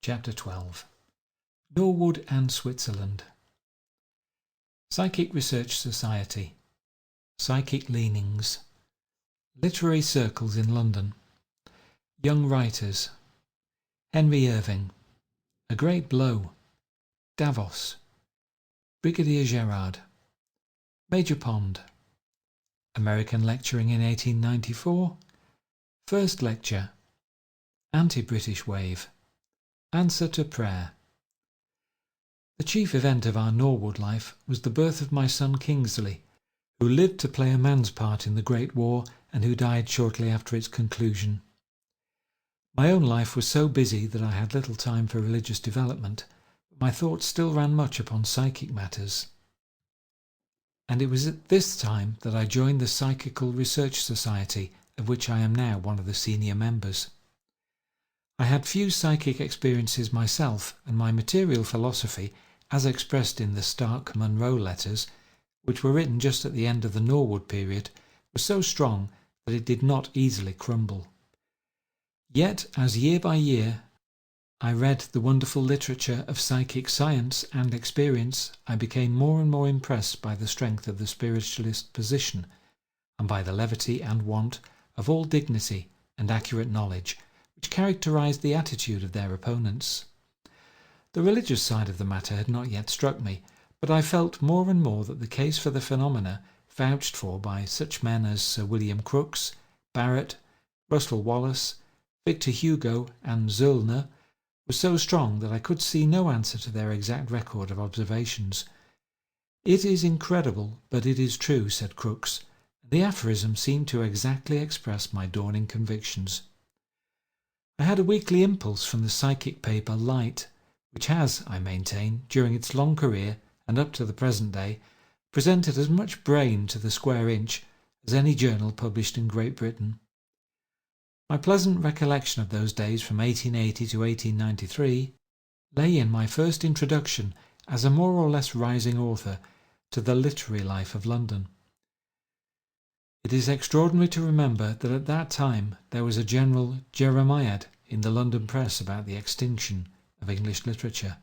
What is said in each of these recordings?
Chapter 12. Norwood and Switzerland. Psychic Research Society. Psychic Leanings. Literary Circles in London. Young Writers. Henry Irving. A Great Blow. Davos. Brigadier Gerard. Major Pond. American Lecturing in 1894. First Lecture. Anti-British Wave. Answer to Prayer. The chief event of our Norwood life was the birth of my son Kingsley, who lived to play a man's part in the Great War and who died shortly after its conclusion. My own life was so busy that I had little time for religious development, but my thoughts still ran much upon psychic matters. And it was at this time that I joined the Psychical Research Society, of which I am now one of the senior members. I had few psychic experiences myself, and my material philosophy, as expressed in the Stark Munro letters, which were written just at the end of the Norwood period, was so strong that it did not easily crumble. Yet, as year by year I read the wonderful literature of psychic science and experience, I became more and more impressed by the strength of the spiritualist position, and by the levity and want of all dignity and accurate knowledge, which characterized the attitude of their opponents. The religious side of the matter had not yet struck me, but I felt more and more that the case for the phenomena vouched for by such men as Sir William Crookes, Barrett, Russell Wallace, Victor Hugo and Zollner was so strong that I could see no answer to their exact record of observations. "It is incredible, but it is true," said Crookes, and the aphorism seemed to exactly express my dawning convictions. I had a weekly impulse from the psychic paper Light, which has, I maintain, during its long career and up to the present day, presented as much brain to the square inch as any journal published in Great Britain. My pleasant recollection of those days from 1880 to 1893 lay in my first introduction as a more or less rising author to the literary life of London. It is extraordinary to remember that at that time there was a general jeremiad in the London press about the extinction of English literature,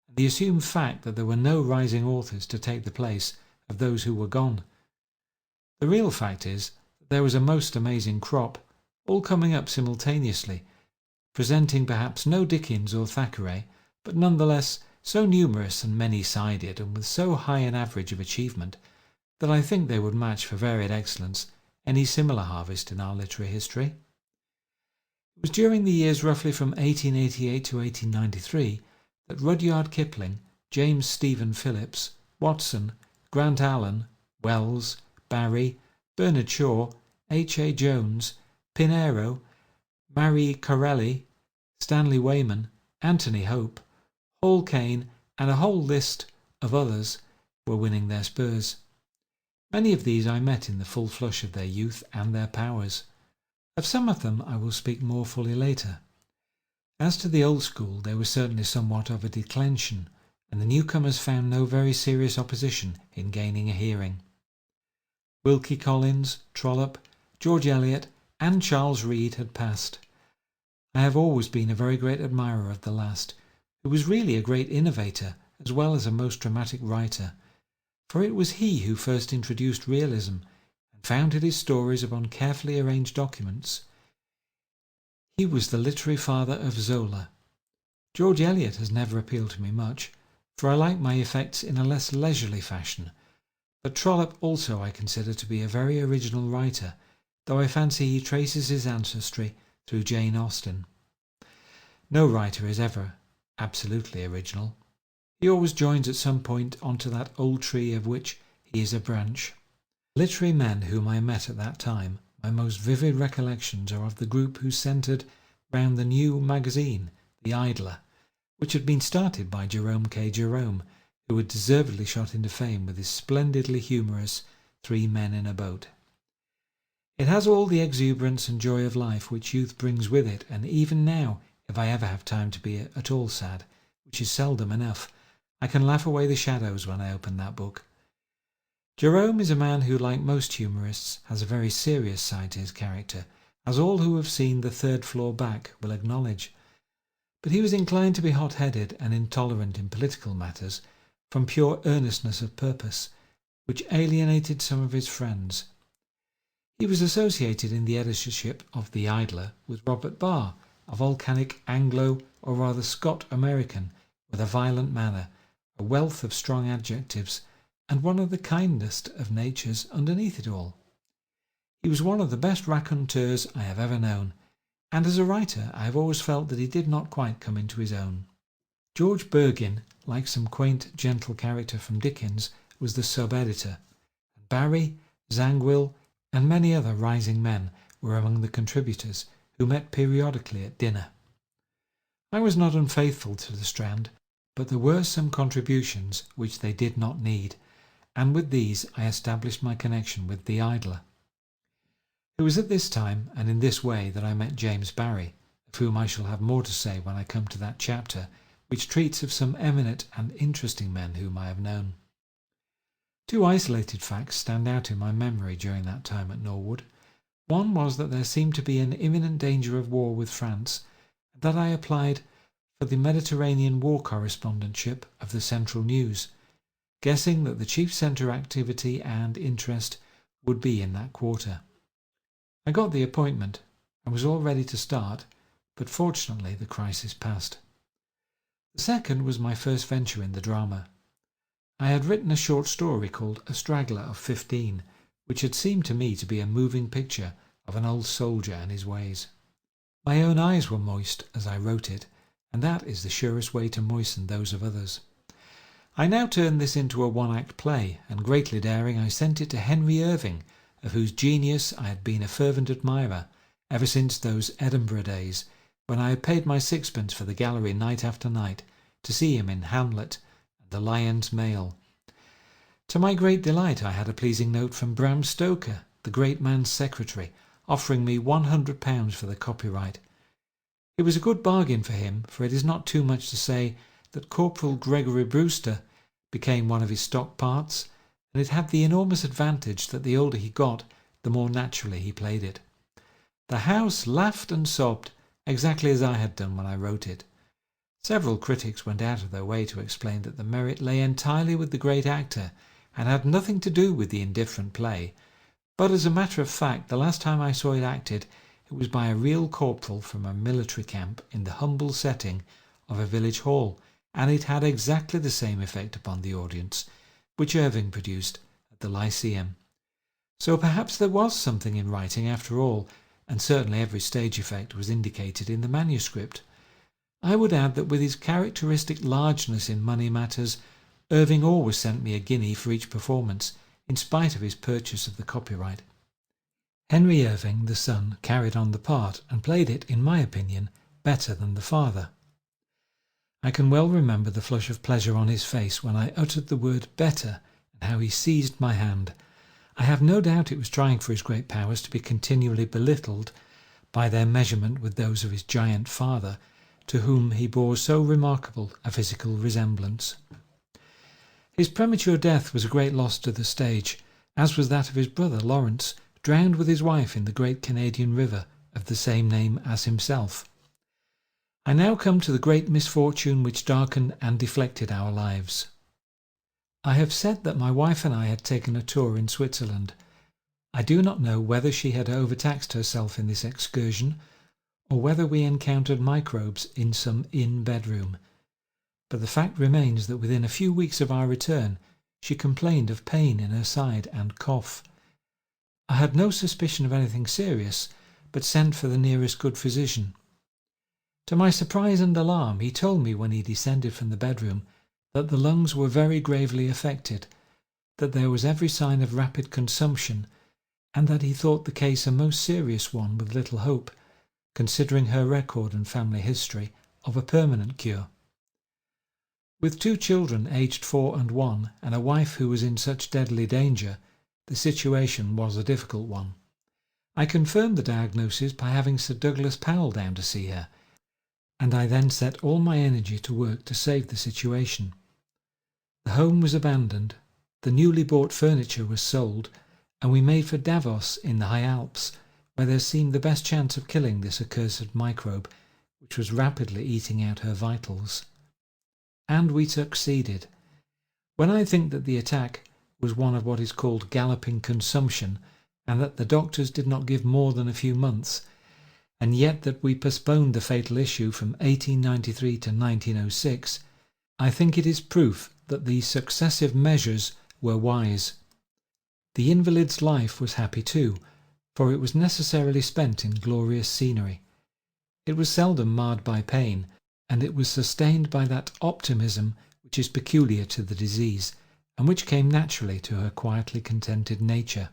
and the assumed fact that there were no rising authors to take the place of those who were gone. The real fact is that there was a most amazing crop, all coming up simultaneously, presenting perhaps no Dickens or Thackeray, but nonetheless so numerous and many-sided, and with so high an average of achievement, that I think they would match for varied excellence any similar harvest in our literary history. It was during the years roughly from 1888 to 1893 that Rudyard Kipling, James Stephen Phillips, Watson, Grant Allen, Wells, Barrie, Bernard Shaw, H. A. Jones, Pinero, Marie Corelli, Stanley Weyman, Anthony Hope, Hall Caine, and a whole list of others were winning their spurs. Many of these I met in the full flush of their youth and their powers. Of some of them I will speak more fully later. As to the old school, there was certainly somewhat of a declension, and the newcomers found no very serious opposition in gaining a hearing. Wilkie Collins, Trollope, George Eliot, and Charles Reade had passed. I have always been a very great admirer of the last, who was really a great innovator as well as a most dramatic writer, for it was he who first introduced realism and founded his stories upon carefully arranged documents. He was the literary father of Zola. George Eliot has never appealed to me much, for I like my effects in a less leisurely fashion, but Trollope also I consider to be a very original writer, though I fancy he traces his ancestry through Jane Austen. No writer is ever absolutely original. He always joins at some point onto that old tree of which he is a branch. Literary men whom I met at that time, my most vivid recollections are of the group who centred round the new magazine, The Idler, which had been started by Jerome K. Jerome, who had deservedly shot into fame with his splendidly humorous 3 Men in a Boat. It has all the exuberance and joy of life which youth brings with it, and even now, if I ever have time to be at all sad, which is seldom enough, I can laugh away the shadows when I open that book. Jerome is a man who, like most humorists, has a very serious side to his character, as all who have seen The Third Floor Back will acknowledge. but he was inclined to be hot-headed and intolerant in political matters from pure earnestness of purpose, which alienated some of his friends. He was associated in the editorship of The Idler with Robert Barr, a volcanic Anglo, or rather Scot-American, with a violent manner, a wealth of strong adjectives, and one of the kindest of natures underneath it all. He was one of the best raconteurs I have ever known, and as a writer I have always felt that he did not quite come into his own. George Bergin, like some quaint, gentle character from Dickens, was the sub-editor, and Barry, Zangwill, and many other rising men were among the contributors, who met periodically at dinner. I was not unfaithful to the Strand, but there were some contributions which they did not need, and with these I established my connection with The Idler. It was at this time and in this way that I met James Barrie, of whom I shall have more to say when I come to that chapter which treats of some eminent and interesting men whom I have known. Two isolated facts stand out in my memory during that time at Norwood. One was that there seemed to be an imminent danger of war with France, and that I applied for the Mediterranean War Correspondentship of the Central News, guessing that the chief centre activity and interest would be in that quarter. I got the appointment and was all ready to start, but fortunately the crisis passed. The second was my first venture in the drama. I had written a short story called A Straggler of 15, which had seemed to me to be a moving picture of an old soldier and his ways. My own eyes were moist as I wrote it, and that is the surest way to moisten those of others. I now turned this into a one-act play, and greatly daring I sent it to Henry Irving, of whose genius I had been a fervent admirer ever since those Edinburgh days, when I had paid my sixpence for the gallery night after night to see him in Hamlet and The Lion's Mail. To my great delight I had a pleasing note from Bram Stoker, the great man's secretary, offering me £100 for the copyright. It was a good bargain for him, for it is not too much to say that Corporal Gregory Brewster became one of his stock parts, and it had the enormous advantage that the older he got, the more naturally he played it. The house laughed and sobbed, exactly as I had done when I wrote it. Several critics went out of their way to explain that the merit lay entirely with the great actor, and had nothing to do with the indifferent play, but as a matter of fact the last time I saw it acted it was by a real corporal from a military camp in the humble setting of a village hall, and it had exactly the same effect upon the audience which Irving produced at the Lyceum. So perhaps there was something in writing after all, and certainly every stage effect was indicated in the manuscript. I would add that with his characteristic largeness in money matters, Irving always sent me a guinea for each performance, in spite of his purchase of the copyright. Henry Irving, the son, carried on the part, and played it, in my opinion, better than the father. I can well remember the flush of pleasure on his face when I uttered the word better, and how he seized my hand. I have no doubt it was trying for his great powers to be continually belittled by their measurement with those of his giant father, to whom he bore so remarkable a physical resemblance. His premature death was a great loss to the stage, as was that of his brother Lawrence, drowned with his wife in the great Canadian river of the same name as himself. I now come to the great misfortune which darkened and deflected our lives. I have said that my wife and I had taken a tour in Switzerland. I do not know whether she had overtaxed herself in this excursion, or whether we encountered microbes in some inn bedroom, but the fact remains that within a few weeks of our return she complained of pain in her side and cough. I had no suspicion of anything serious, but sent for the nearest good physician. To my surprise and alarm, he told me when he descended from the bedroom that the lungs were very gravely affected, that there was every sign of rapid consumption, and that he thought the case a most serious one with little hope, considering her record and family history, of a permanent cure. With 2 children aged 4 and 1, and a wife who was in such deadly danger, the situation was a difficult one. I confirmed the diagnosis by having Sir Douglas Powell down to see her, and I then set all my energy to work to save the situation. The home was abandoned, the newly bought furniture was sold, and we made for Davos in the High Alps, where there seemed the best chance of killing this accursed microbe, which which was rapidly eating out her vitals. And we succeeded. When I think that the attack was one of what is called galloping consumption, and that the doctors did not give more than a few months, and yet that we postponed the fatal issue from 1893 to 1906, I think it is proof that these successive measures were wise. The invalid's life was happy too, for it was necessarily spent in glorious scenery. It was seldom marred by pain, and it was sustained by that optimism which is peculiar to the disease, and which came naturally to her quietly contented nature.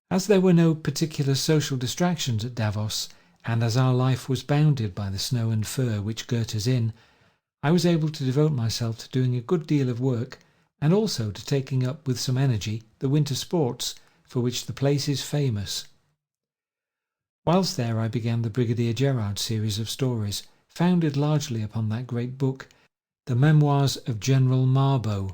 As there were no particular social distractions at Davos, and as our life was bounded by the snow and fur which girt us in, I was able to devote myself to doing a good deal of work, and also to taking up with some energy the winter sports for which the place is famous. Whilst there I began the Brigadier Gerard series of stories, founded largely upon that great book, The Memoirs of General Marbot.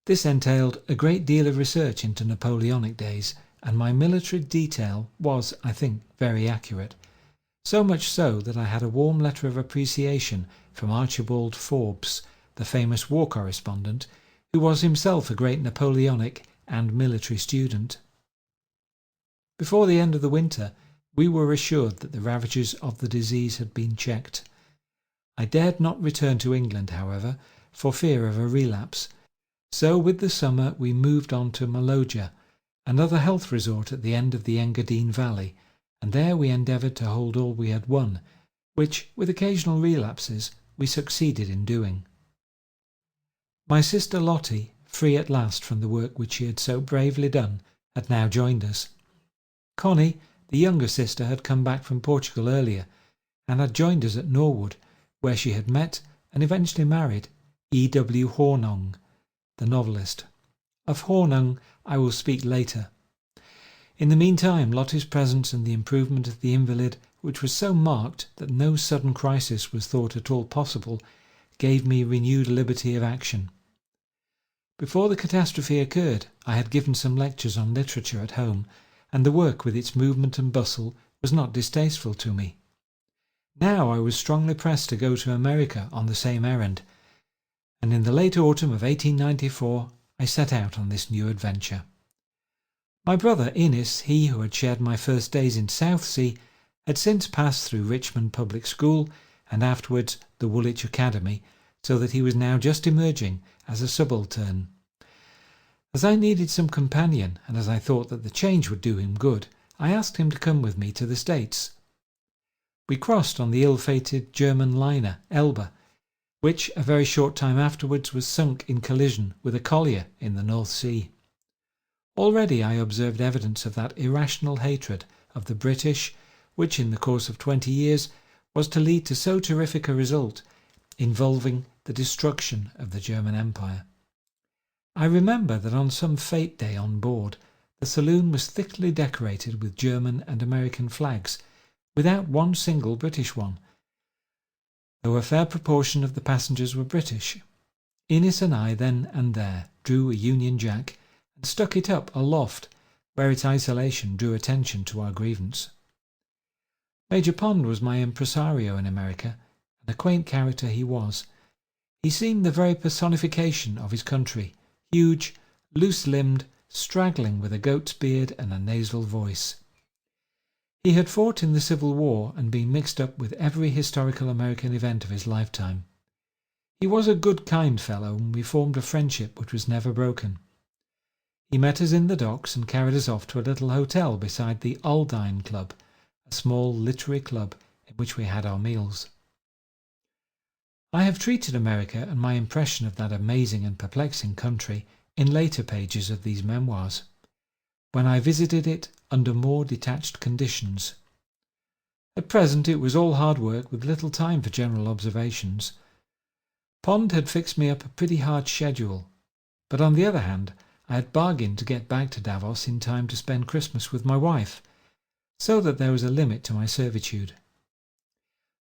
This entailed a great deal of research into Napoleonic days, and my military detail was, I think, very accurate, so much so that I had a warm letter of appreciation from Archibald Forbes, the famous war correspondent, who was himself a great Napoleonic and military student. Before the end of the winter, we were assured that the ravages of the disease had been checked. I dared not return to England, however, for fear of a relapse, so with the summer we moved on to Maloja, another health resort at the end of the Engadine Valley, and there we endeavoured to hold all we had won, which, with occasional relapses, we succeeded in doing. My sister Lottie, free at last from the work which she had so bravely done, had now joined us. Connie, the younger sister, had come back from Portugal earlier, and had joined us at Norwood, where she had met and eventually married E.W. Hornung, the novelist. Of Hornung I will speak later. In the meantime, Lottie's presence and the improvement of the invalid, which was so marked that no sudden crisis was thought at all possible, gave me renewed liberty of action. Before the catastrophe occurred, I had given some lectures on literature at home, and the work with its movement and bustle was not distasteful to me. Now I was strongly pressed to go to America on the same errand, and in the late autumn of 1894 I set out on this new adventure. My brother Innes, he who had shared my first days in Southsea, had since passed through Richmond Public School and afterwards the Woolwich Academy, so that he was now just emerging as a subaltern. As I needed some companion, and as I thought that the change would do him good, I asked him to come with me to the States. We crossed on the ill-fated German liner Elbe, which a very short time afterwards was sunk in collision with a collier in the North Sea. Already I observed evidence of that irrational hatred of the British, which in the course of 20 years was to lead to so terrific a result, involving the destruction of the German Empire. I remember that on some fete day on board, the saloon was thickly decorated with German and American flags, without one single British one, though a fair proportion of the passengers were British. Innes and I then and there drew a Union Jack and stuck it up aloft, where its isolation drew attention to our grievance. Major Pond was my impresario in America, and a quaint character he was. He seemed the very personification of his country, huge, loose-limbed, straggling, with a goat's beard and a nasal voice. He had fought in the Civil War and been mixed up with every historical American event of his lifetime. He was a good, kind fellow, and we formed a friendship which was never broken. He met us in the docks and carried us off to a little hotel beside the Aldine Club, a small literary club in which we had our meals. I have treated America and my impression of that amazing and perplexing country in later pages of these memoirs, when I visited it under more detached conditions. At present it was all hard work with little time for general observations. Pond had fixed me up a pretty hard schedule, but on the other hand I had bargained to get back to Davos in time to spend Christmas with my wife, so that there was a limit to my servitude.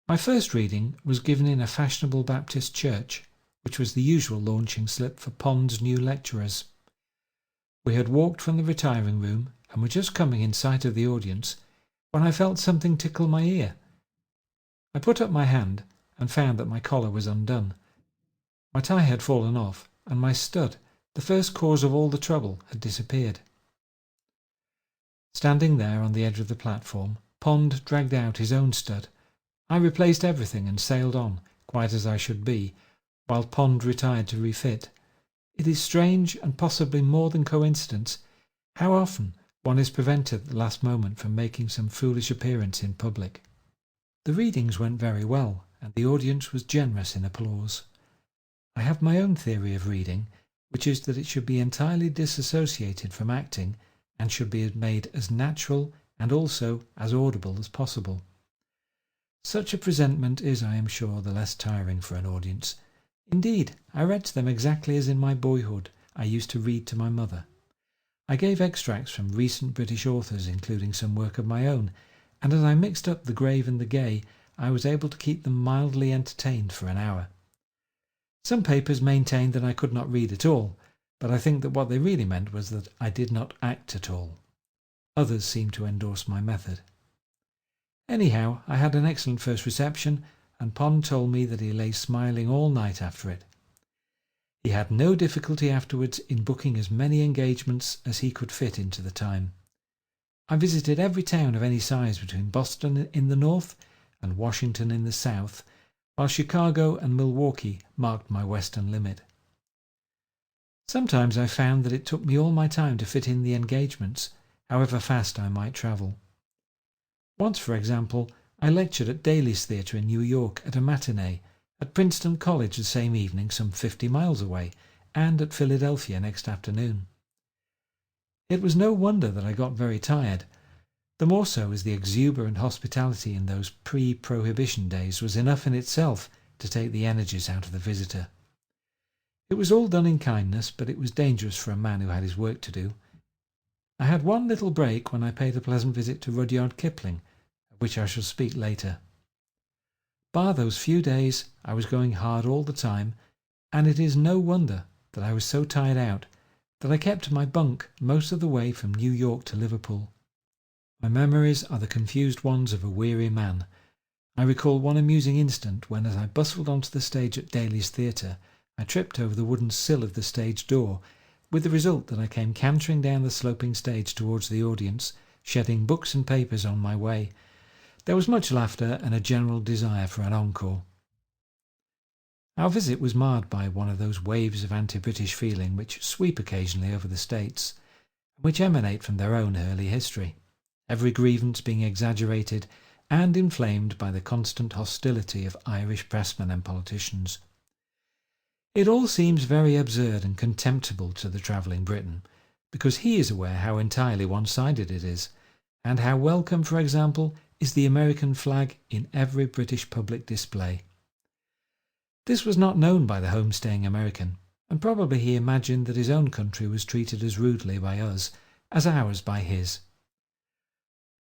My first reading was given in a fashionable Baptist church, which was the usual launching slip for Pond's new lecturers. We had walked from the retiring room and were just coming in sight of the audience when I felt something tickle my ear. I put up my hand and found that my collar was undone. My tie had fallen off, and my stud, the first cause of all the trouble, had disappeared. Standing there on the edge of the platform, Pond dragged out his own stud. I replaced everything and sailed on, quite as I should be, while Pond retired to refit. It is strange, and possibly more than coincidence, how often one is prevented at the last moment from making some foolish appearance in public. The readings went very well, and the audience was generous in applause. I have my own theory of reading, which is that it should be entirely disassociated from acting and should be made as natural and also as audible as possible. Such a presentment is, I am sure, the less tiring for an audience. Indeed, I read to them exactly as in my boyhood I used to read to my mother. I gave extracts from recent British authors, including some work of my own, and as I mixed up the grave and the gay, I was able to keep them mildly entertained for an hour. Some papers maintained that I could not read at all, but I think that what they really meant was that I did not act at all. Others seemed to endorse my method. Anyhow, I had an excellent first reception, and Pond told me that he lay smiling all night after it. He had no difficulty afterwards in booking as many engagements as he could fit into the time. I visited every town of any size between Boston in the north and Washington in the south, while Chicago and Milwaukee marked my western limit. Sometimes I found that it took me all my time to fit in the engagements, however fast I might travel. Once, for example, I lectured at Daly's Theatre in New York at a matinee, at Princeton College the same evening some 50 miles away, and at Philadelphia next afternoon. It was no wonder that I got very tired, the more so as the exuberant hospitality in those pre-prohibition days was enough in itself to take the energies out of the visitor. It was all done in kindness, but it was dangerous for a man who had his work to do. I had one little break when I paid a pleasant visit to Rudyard Kipling, of which I shall speak later. Bar those few days, I was going hard all the time, and it is no wonder that I was so tired out that I kept to my bunk most of the way from New York to Liverpool. My memories are the confused ones of a weary man. I recall one amusing instant when, as I bustled onto the stage at Daly's Theatre, I tripped over the wooden sill of the stage door, with the result that I came cantering down the sloping stage towards the audience, shedding books and papers on my way. There was much laughter and a general desire for an encore. Our visit was marred by one of those waves of anti-British feeling which sweep occasionally over the States, and which emanate from their own early history, every grievance being exaggerated and inflamed by the constant hostility of Irish pressmen and politicians. It all seems very absurd and contemptible to the travelling Briton, because he is aware how entirely one-sided it is, and how welcome, for example, is the American flag in every British public display. This was not known by the home-staying American, and probably he imagined that his own country was treated as rudely by us as ours by his.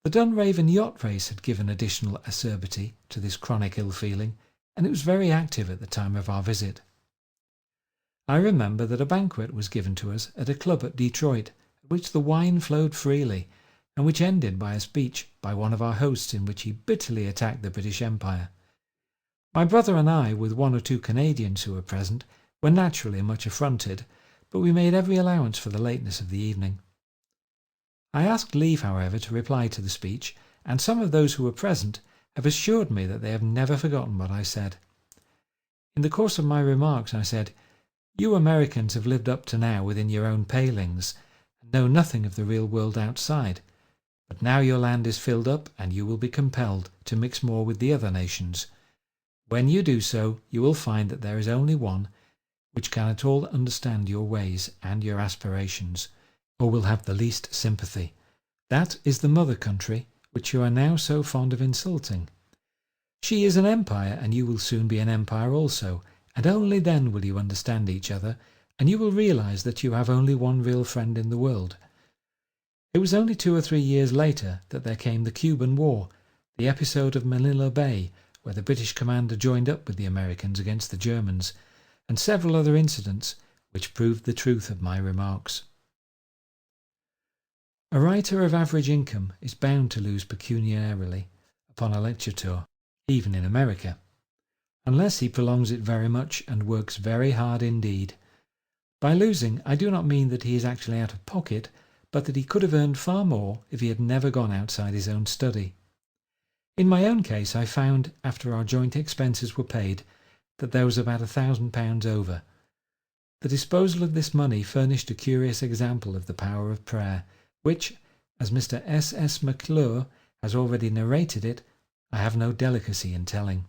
The Dunraven yacht race had given additional acerbity to this chronic ill-feeling, and it was very active at the time of our visit. I remember that a banquet was given to us at a club at Detroit, at which the wine flowed freely, and which ended by a speech by one of our hosts in which he bitterly attacked the British Empire. My brother and I, with one or two Canadians who were present, were naturally much affronted, but we made every allowance for the lateness of the evening. I asked leave, however, to reply to the speech, and some of those who were present have assured me that they have never forgotten what I said. In the course of my remarks I said, "You Americans have lived up to now within your own palings, and know nothing of the real world outside, but now your land is filled up and you will be compelled to mix more with the other nations. When you do so, you will find that there is only one which can at all understand your ways and your aspirations, or will have the least sympathy. That is the mother country, which you are now so fond of insulting. She is an empire, and you will soon be an empire also, and only then will you understand each other, and you will realize that you have only one real friend in the world." It was only 2 or 3 years later that there came the Cuban War, the episode of Manila Bay, where the British commander joined up with the Americans against the Germans, and several other incidents which proved the truth of my remarks. A writer of average income is bound to lose pecuniarily upon a lecture tour. even in America, unless he prolongs it very much and works very hard indeed. By losing, I do not mean that he is actually out of pocket, but that he could have earned far more if he had never gone outside his own study. In my own case, I found, after our joint expenses were paid, that there was about £1,000 over. The disposal of this money furnished a curious example of the power of prayer, which, as Mr. S. McClure has already narrated it, I have no delicacy in telling.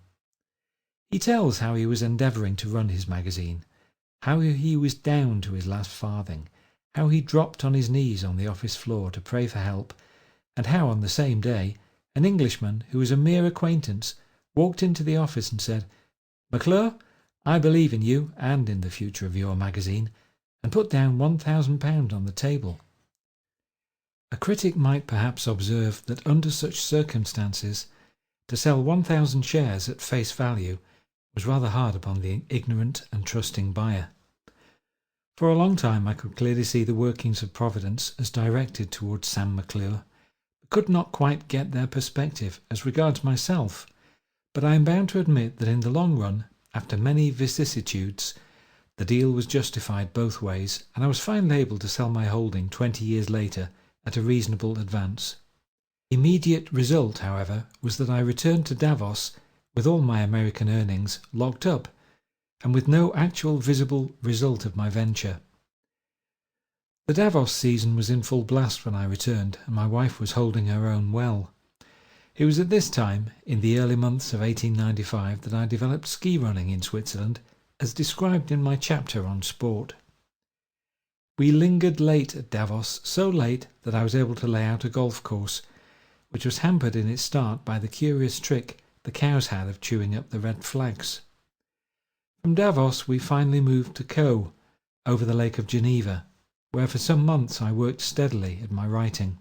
He tells how he was endeavouring to run his magazine, how he was down to his last farthing, how he dropped on his knees on the office floor to pray for help, and how on the same day an Englishman who was a mere acquaintance walked into the office and said, "McClure, I believe in you and in the future of your magazine," and put down £1,000 on the table. A critic might perhaps observe that under such circumstances, to sell 1,000 shares at face value was rather hard upon the ignorant and trusting buyer. For a long time I could clearly see the workings of Providence as directed towards Sam McClure, but could not quite get their perspective as regards myself. But I am bound to admit that in the long run, after many vicissitudes, the deal was justified both ways, and I was finally able to sell my holding 20 years later at a reasonable advance. The immediate result, however, was that I returned to Davos with all my American earnings locked up, and with no actual visible result of my venture. The Davos season was in full blast when I returned, and my wife was holding her own well. It was at this time, in the early months of 1895, that I developed ski running in Switzerland, as described in my chapter on sport. We lingered late at Davos, so late that I was able to lay out a golf course, which was hampered in its start by the curious trick the cows had of chewing up the red flags. From Davos we finally moved to Caux, over the Lake of Geneva, where for some months I worked steadily at my writing.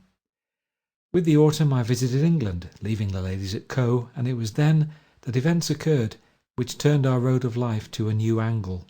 With the autumn I visited England, leaving the ladies at Caux, and it was then that events occurred which turned our road of life to a new angle.